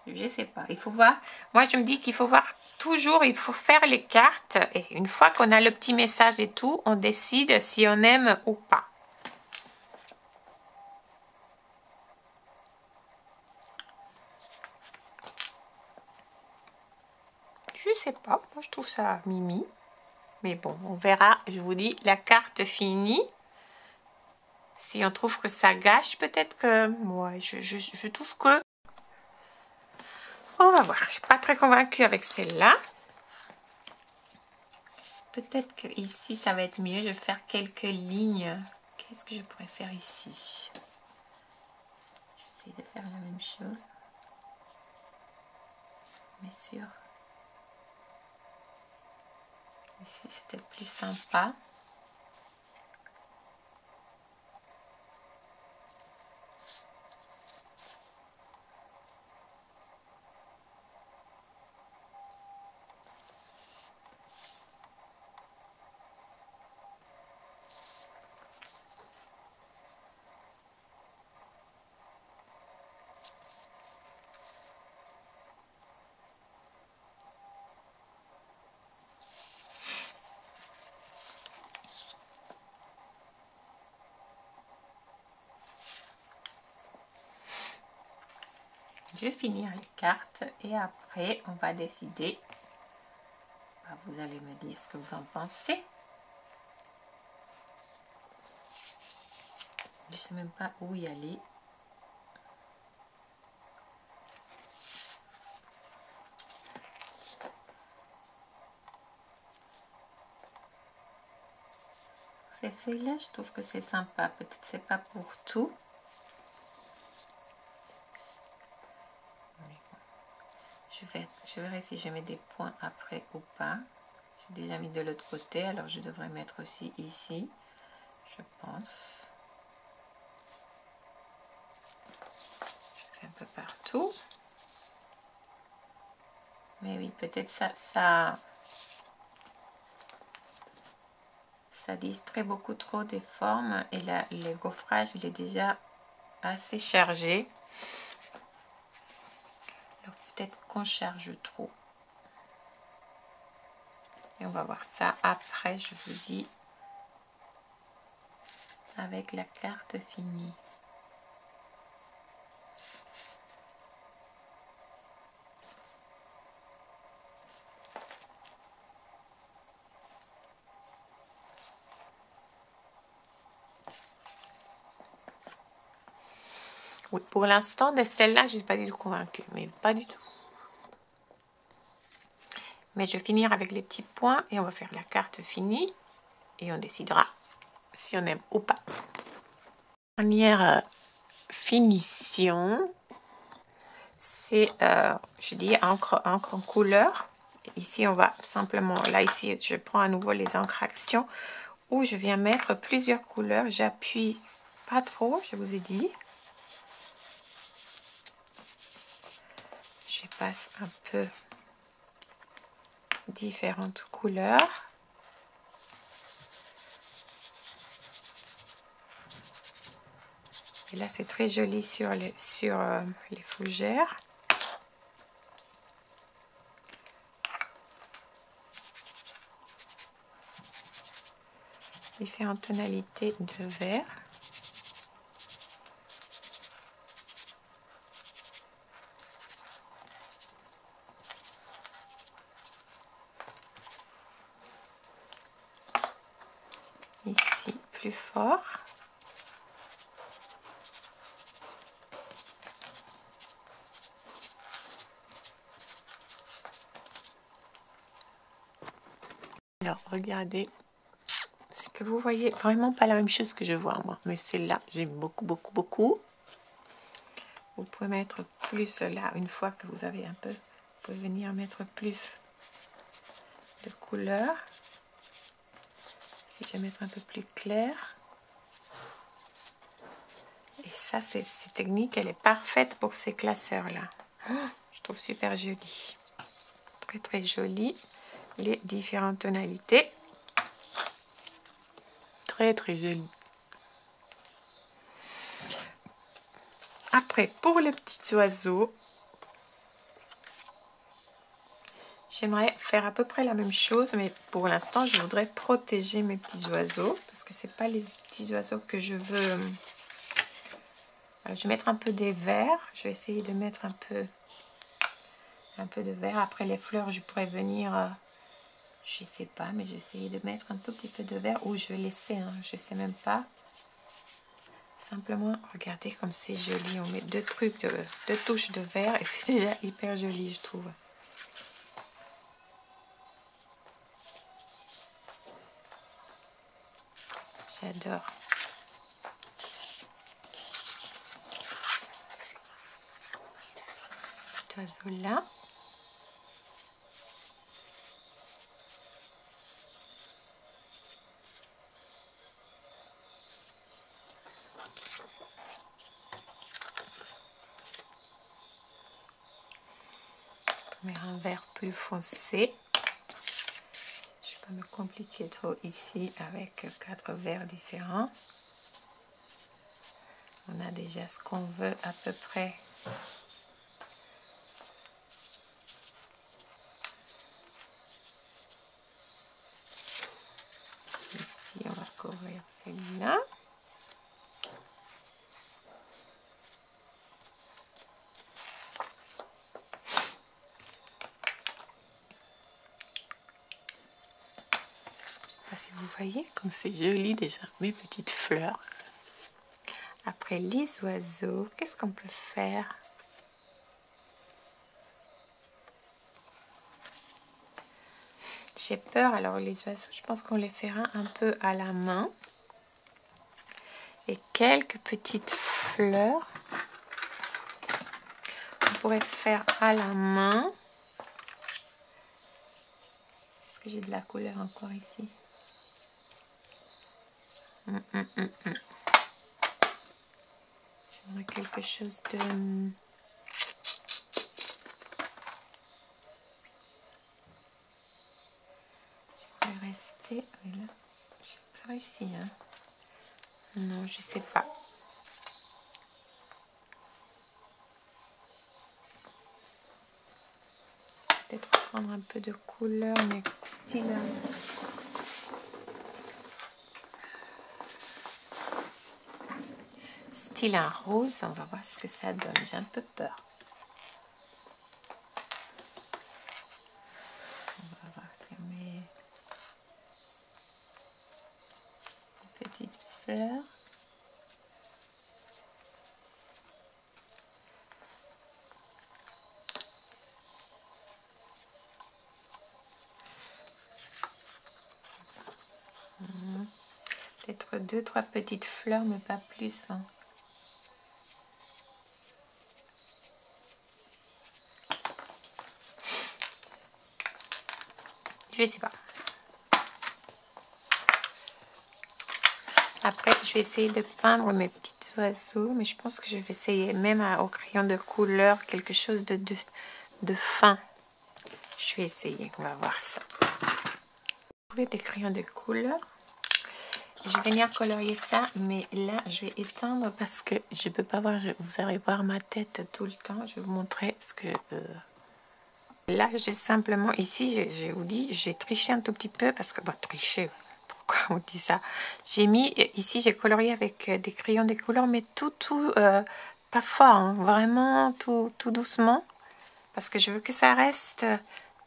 Je sais pas. Il faut voir. Moi, je me dis qu'il faut voir toujours. Il faut faire les cartes. Et une fois qu'on a le petit message et tout, on décide si on aime ou pas. Je sais pas. Moi, je trouve ça mimi. Mais bon, on verra. Je vous dis, la carte finie. Si on trouve que ça gâche, peut-être que... Moi, je trouve que... On va voir. Je ne suis pas très convaincue avec celle-là. Peut-être que ici, ça va être mieux. Je vais faire quelques lignes. Qu'est-ce que je pourrais faire ici? J'essaie de faire la même chose. Mais sûr. Ici, c'est peut-être plus sympa. Je vais finir les cartes et après on va décider. Vous allez me dire ce que vous en pensez. Je ne sais même pas où y aller. Ces feuilles-là, je trouve que c'est sympa. Peut-être c'est pas pour tout. Je verrai si je mets des points après ou pas. J'ai déjà mis de l'autre côté, alors je devrais mettre aussi ici, je pense. Je fais un peu partout. Mais oui, peut-être ça distrait beaucoup trop des formes et là, le gaufrage, il est déjà assez chargé. Alors peut-être qu'on charge trop. Et on va voir ça après, je vous dis, avec la carte finie. Oui, pour l'instant, de celle-là, je ne suis pas du tout convaincue, mais pas du tout. Mais je vais finir avec les petits points et on va faire la carte finie et on décidera si on aime ou pas. Dernière finition, c'est, je dis, encre en couleur. Ici, on va simplement, là, ici, je prends à nouveau les encres action où je viens mettre plusieurs couleurs. J'appuie pas trop, je vous ai dit. Je passe un peu différentes couleurs. Et là, c'est très joli sur les fougères. Différentes tonalités de vert. Ici, plus fort. Alors, regardez. C'est que vous voyez vraiment pas la même chose que je vois, moi. Mais celle-là, j'aime beaucoup, beaucoup, beaucoup. Vous pouvez mettre plus là, une fois que vous avez un peu, vous pouvez venir mettre plus de couleur. Si je vais mettre un peu plus clair. Et ça, cette technique, elle est parfaite pour ces classeurs-là. Je trouve super joli. Très, très joli. Les différentes tonalités. Très, très joli. Après, pour les petits oiseaux, j'aimerais faire à peu près la même chose, mais pour l'instant, je voudrais protéger mes petits oiseaux, parce que c'est pas les petits oiseaux que je veux. Alors, je vais mettre un peu des verts. Je vais essayer de mettre un peu de vert. Après les fleurs, je pourrais venir, je sais pas, mais je vais essayer de mettre un tout petit peu de vert, ou je vais laisser, hein, je sais même pas. Simplement, regardez comme c'est joli. On met deux touches de vert et c'est déjà hyper joli, je trouve. J'adore. Cet oiseau-là. On met un vert plus foncé. Je ne vais pas me compliquer trop ici avec 4 verts différents. On a déjà ce qu'on veut à peu près. Ici, on va couvrir celui-là. Je ne sais pas si vous voyez comme c'est joli déjà, mes petites fleurs. Après les oiseaux, qu'est-ce qu'on peut faire? J'ai peur, alors les oiseaux, je pense qu'on les fera un peu à la main. Et quelques petites fleurs. On pourrait faire à la main. Est-ce que j'ai de la couleur encore ici? J'aimerais quelque chose de... J'aimerais rester... Mais là, j'ai pas réussi, hein. Non, je sais pas. Peut-être prendre un peu de couleur, mais style un rose. On va voir ce que ça donne. J'ai un peu peur. On va voir si on met une petite fleur. Peut-être 2-3 petites fleurs, mais pas plus. Hein. Je sais pas. Après, je vais essayer de peindre mes petits oiseaux, mais je pense que je vais essayer même au crayon de couleur quelque chose de fin. Je vais essayer, on va voir ça. Vous trouvez des crayons de couleur. Je vais venir colorier ça, mais là, je vais éteindre parce que je ne peux pas voir. Vous allez voir ma tête tout le temps. Je vais vous montrer ce que... Là, j'ai simplement... Ici, je vous dis, j'ai triché un tout petit peu parce que... Bon, tricher, pourquoi on dit ça? J'ai mis... Ici, j'ai colorié avec des crayons de couleur, mais tout pas fort. Hein, vraiment tout doucement. Parce que je veux que ça reste...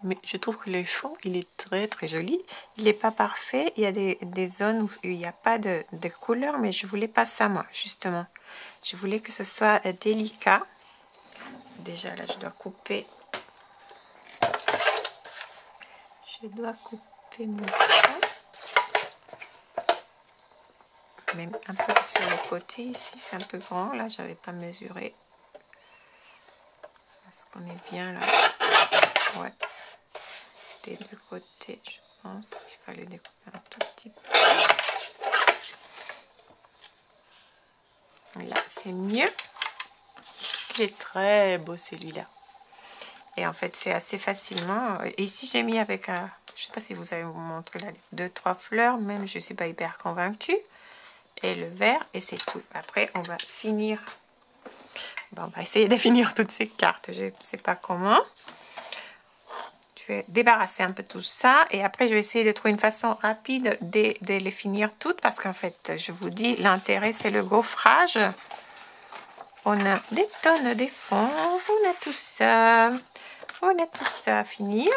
Mais je trouve que le fond, il est très très joli. Il n'est pas parfait. Il y a des zones où il n'y a pas de couleur, mais je voulais pas ça moi, justement. Je voulais que ce soit délicat. Déjà là, je dois couper. Je dois couper mon trait. Même un peu sur le côté ici, c'est un peu grand. Là, j'avais pas mesuré. Est-ce qu'on est bien là? Ouais. Des deux côtés, je pense qu'il fallait découper un tout petit peu. Là, c'est mieux. Il est très beau celui-là. Et en fait, c'est assez facilement. Et ici, j'ai mis avec un... Je ne sais pas si vous avez montré là, 2-3 fleurs. Même, je ne suis pas hyper convaincue. Et le vert, et c'est tout. Après, on va finir. Bon, on va essayer de finir toutes ces cartes. Je ne sais pas comment. Je vais débarrasser un peu tout ça. Et après, je vais essayer de trouver une façon rapide de les finir toutes. Parce qu'en fait, je vous dis, l'intérêt, c'est le gaufrage. On a des tonnes de fonds. On a tout ça. On a tout ça à finir.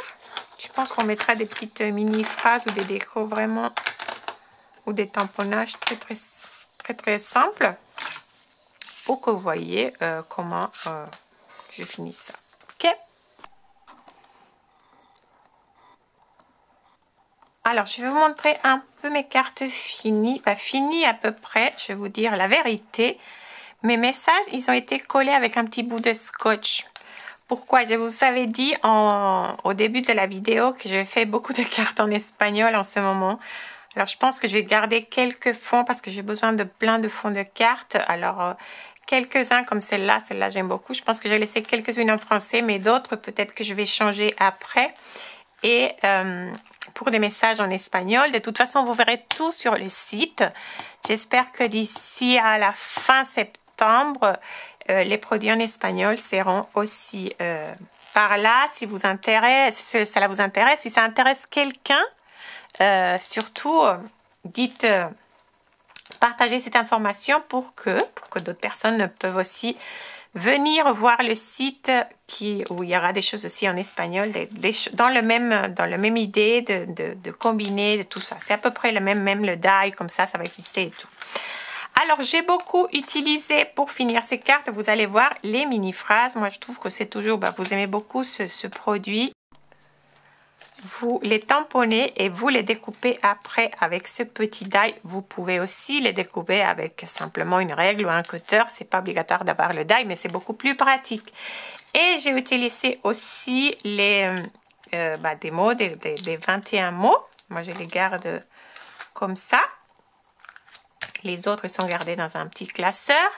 Je pense qu'on mettra des petites mini phrases ou des décos vraiment. Ou des tamponnages très simples. Pour que vous voyez comment je finis ça. Ok? Alors, je vais vous montrer un peu mes cartes finies. Pas finies à peu près, je vais vous dire la vérité. Mes messages, ils ont été collés avec un petit bout de scotch. Pourquoi? Je vous avais dit au début de la vidéo que je fais beaucoup de cartes en espagnol en ce moment. Alors, je pense que je vais garder quelques fonds parce que j'ai besoin de plein de fonds de cartes. Alors, quelques-uns comme celle-là j'aime beaucoup. Je pense que j'ai laissé quelques-unes en français, mais d'autres peut-être que je vais changer après. Et pour des messages en espagnol, de toute façon, vous verrez tout sur le site. J'espère que d'ici à la fin septembre, les produits en espagnol seront aussi par là. Si vous intéresse, si cela vous intéresse, si ça intéresse quelqu'un, surtout, dites, partagez cette information pour que d'autres personnes peuvent aussi venir voir le site où il y aura des choses aussi en espagnol, dans le même idée de combiner de tout ça. C'est à peu près le même le die, comme ça va exister et tout. Alors, j'ai beaucoup utilisé pour finir ces cartes, vous allez voir, les mini-phrases. Moi, je trouve que c'est toujours, vous aimez beaucoup ce produit. Vous les tamponnez et vous les découpez après avec ce petit die. Vous pouvez aussi les découper avec simplement une règle ou un cutter. C'est pas obligatoire d'avoir le die, mais c'est beaucoup plus pratique. Et j'ai utilisé aussi des mots, des 21 mots. Moi, je les garde comme ça. Les autres, ils sont gardés dans un petit classeur.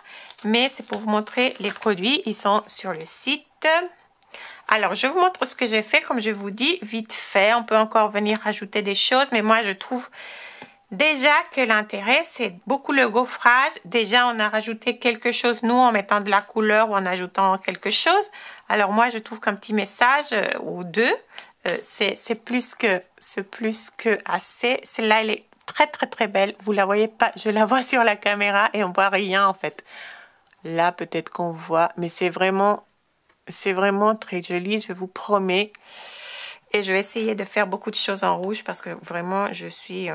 Mais c'est pour vous montrer les produits. Ils sont sur le site. Alors, je vous montre ce que j'ai fait. Comme je vous dis, vite fait. On peut encore venir rajouter des choses. Mais moi, je trouve déjà que l'intérêt, c'est beaucoup le gaufrage. Déjà, on a rajouté quelque chose, nous, en mettant de la couleur ou en ajoutant quelque chose. Alors, moi, je trouve qu'un petit message ou deux, c'est plus que assez. Celle-là, elle est très belle. Vous la voyez pas? Je la vois sur la caméra et on voit rien, en fait. Là, peut-être qu'on voit. Mais c'est vraiment très joli, je vous promets. Et je vais essayer de faire beaucoup de choses en rouge parce que vraiment, je suis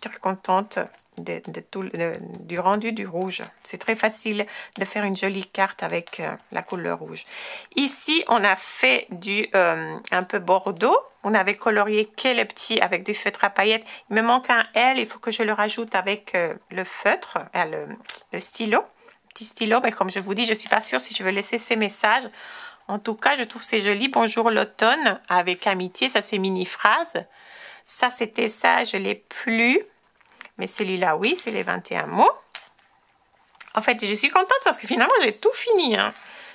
très contente du rendu du rouge. C'est très facile de faire une jolie carte avec la couleur rouge. Ici, on a fait un peu bordeaux. On avait colorié que le petit avec du feutre à paillettes. Il me manque un L, il faut que je le rajoute avec le feutre, le stylo. Petit stylo, mais comme je vous dis, je ne suis pas sûre si je veux laisser ces messages. En tout cas, je trouve c'est joli. Bonjour l'automne avec amitié, ça c'est mini phrase. Ça c'était ça, je l'ai plus. Mais celui-là, oui, c'est les 21 mots. En fait, je suis contente parce que finalement, j'ai tout fini. Hein.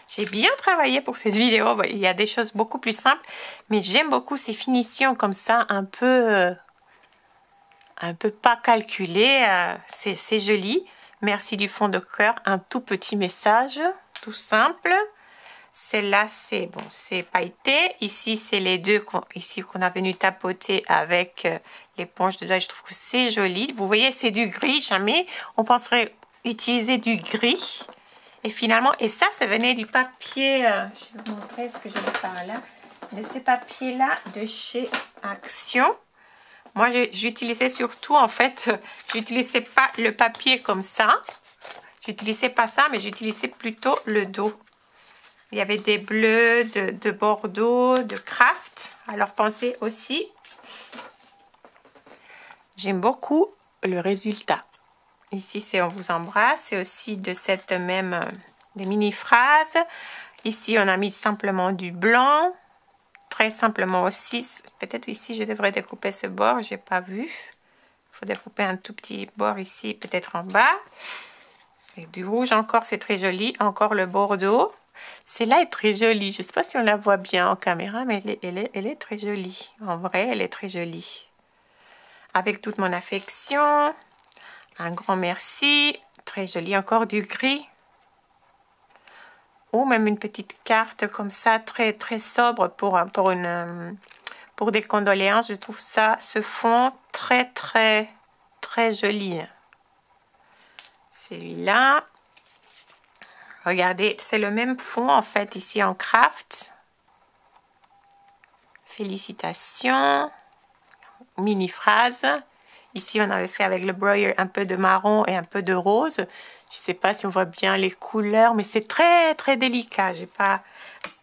J'ai bien travaillé pour cette vidéo. Il y a des choses beaucoup plus simples, mais j'aime beaucoup ces finitions comme ça, un peu pas calculées. C'est joli. Merci du fond de cœur. Un tout petit message, tout simple. Celle-là, c'est pailleté. Ici, c'est les deux qu'on a venu tapoter avec l'éponge de doigt. Je trouve que c'est joli. Vous voyez, c'est du gris. Jamais on penserait utiliser du gris. Et finalement, et ça venait du papier. Je vais vous montrer ce que j'ai par là. De ce papier-là de chez Action. Moi, j'utilisais surtout, en fait, j'utilisais pas le papier comme ça. J'utilisais pas ça, mais j'utilisais plutôt le dos. Il y avait des bleus, de bordeaux, de craft. Alors, pensez aussi. J'aime beaucoup le résultat. Ici, c'est on vous embrasse. C'est aussi de cette même des mini-phrases. Ici, on a mis simplement du blanc. Très simplement aussi. Peut-être ici, je devrais découper ce bord. Je n'ai pas vu. Il faut découper un tout petit bord ici, peut-être en bas. Et du rouge encore, c'est très joli. Encore le bordeaux. Celle-là est très jolie. Je ne sais pas si on la voit bien en caméra, mais elle est très jolie. En vrai, elle est très jolie. Avec toute mon affection. Un grand merci. Très joli. Encore du gris. Ou même une petite carte comme ça, très très sobre pour des condoléances. Je trouve ça, ce fond très très très joli. Celui-là, regardez, c'est le même fond en fait ici en craft. Félicitations. Mini phrase. Ici, on avait fait avec le broyer un peu de marron et un peu de rose. Je ne sais pas si on voit bien les couleurs, mais c'est très, très délicat. J'ai pas...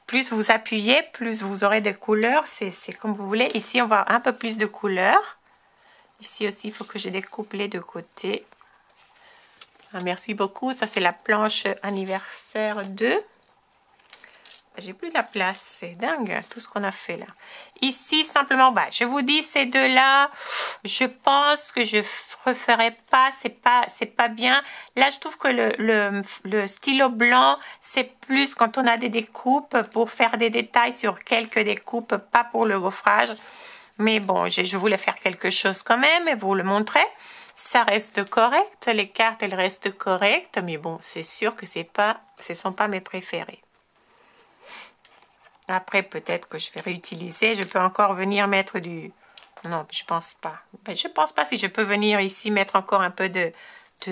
Plus vous appuyez, plus vous aurez des couleurs. C'est comme vous voulez. Ici, on voit un peu plus de couleurs. Ici aussi, il faut que je découpe les deux côtés. Ah, merci beaucoup. Ça, c'est la planche anniversaire 2. J'ai plus de la place, c'est dingue tout ce qu'on a fait là. Ici simplement, je vous dis ces deux-là, je pense que je referai pas, c'est pas bien. Là je trouve que le stylo blanc, c'est plus quand on a des découpes pour faire des détails sur quelques découpes, pas pour le gaufrage. Mais bon, je voulais faire quelque chose quand même et vous le montrer. Ça reste correct, les cartes elles restent correctes, mais bon, c'est sûr que ce ne sont pas mes préférés. Après, peut-être que je vais réutiliser. Je peux encore venir mettre du... Non, je pense pas. Je pense pas si je peux venir ici mettre encore un peu de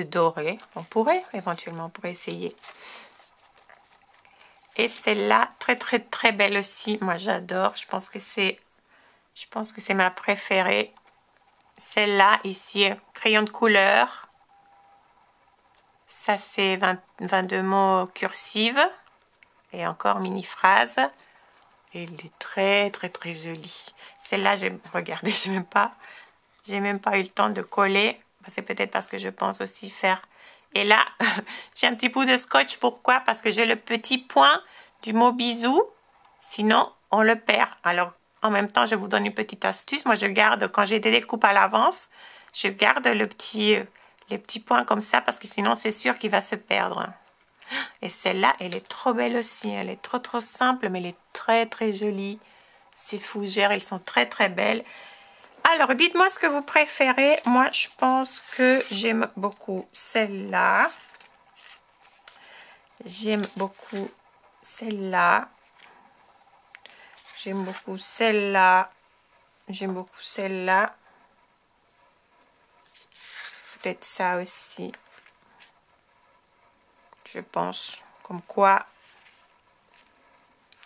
doré. On pourrait, éventuellement, on pourrait essayer. Et celle-là, très, très, très belle aussi. Moi, j'adore. Je pense que c'est ma préférée. Celle-là, ici, crayon de couleur. Ça, c'est 22 mots cursive. Et encore mini phrase. Elle est très très très jolie. Celle-là, regardez, j'ai même pas eu le temps de coller. C'est peut-être parce que je pense aussi faire. Et là, j'ai un petit bout de scotch. Pourquoi? Parce que j'ai le petit point du mot bisou. Sinon, on le perd. Alors, en même temps, je vous donne une petite astuce. Moi, je garde, quand j'ai des découpes à l'avance, je garde les petits points comme ça parce que sinon, c'est sûr qu'il va se perdre. Et celle-là, elle est trop belle aussi. Elle est trop trop simple, mais elle est très très jolie. Ces fougères, elles sont très très belles. Alors, dites-moi ce que vous préférez. Moi, je pense que j'aime beaucoup celle-là. J'aime beaucoup celle-là. J'aime beaucoup celle-là. J'aime beaucoup celle-là. Peut-être ça aussi. Je pense, comme quoi.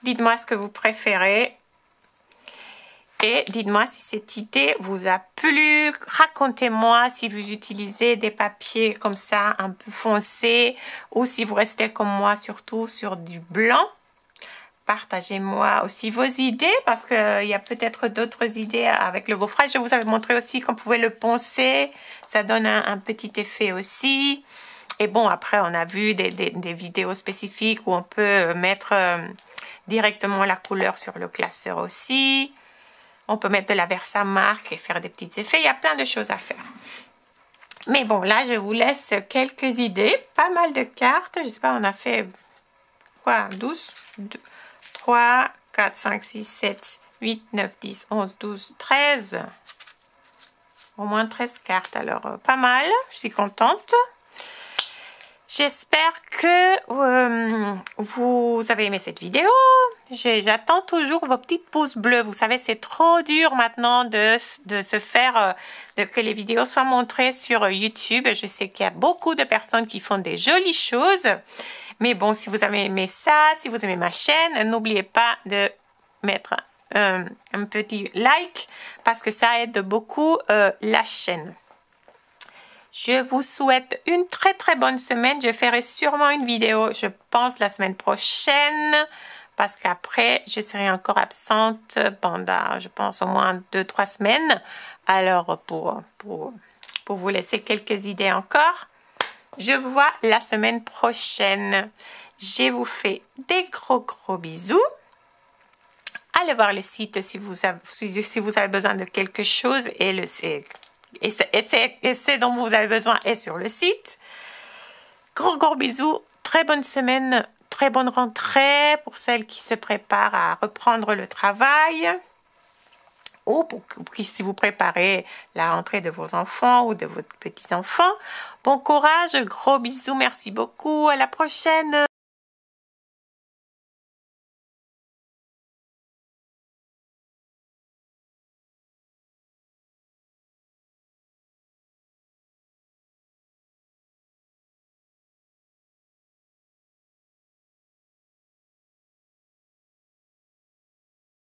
Dites-moi ce que vous préférez. Et dites-moi si cette idée vous a plu. Racontez-moi si vous utilisez des papiers comme ça, un peu foncés. Ou si vous restez comme moi, surtout sur du blanc. Partagez-moi aussi vos idées. Parce qu'il y a peut-être d'autres idées avec le gaufrage. Je vous avais montré aussi qu'on pouvait le poncer. Ça donne un petit effet aussi. Et bon, après, on a vu des vidéos spécifiques où on peut mettre directement la couleur sur le classeur aussi. On peut mettre de la Versamark et faire des petits effets. Il y a plein de choses à faire. Mais bon, là, je vous laisse quelques idées. Pas mal de cartes. Je sais pas, on a fait quoi? 12, 3, 4, 5, 6, 7, 8, 9, 10, 11, 12, 13. Au moins 13 cartes. Alors, pas mal. Je suis contente. J'espère que vous avez aimé cette vidéo. J'attends toujours vos petites pouces bleus. Vous savez, c'est trop dur maintenant de se faire, que les vidéos soient montrées sur YouTube. Je sais qu'il y a beaucoup de personnes qui font des jolies choses. Mais bon, si vous avez aimé ça, si vous aimez ma chaîne, n'oubliez pas de mettre un petit like parce que ça aide beaucoup la chaîne. Je vous souhaite une très très bonne semaine. Je ferai sûrement une vidéo, je pense, la semaine prochaine. Parce qu'après, je serai encore absente pendant, je pense, au moins 2-3 semaines. Alors, pour vous laisser quelques idées encore. Je vous vois la semaine prochaine. Je vous fais des gros bisous. Allez voir le site si vous avez besoin de quelque chose et ce dont vous avez besoin est sur le site. Gros bisous. Très bonne semaine. Très bonne rentrée pour celles qui se préparent à reprendre le travail. Ou si vous préparez la rentrée de vos enfants ou de vos petits-enfants. Bon courage, gros bisous, merci beaucoup, à la prochaine.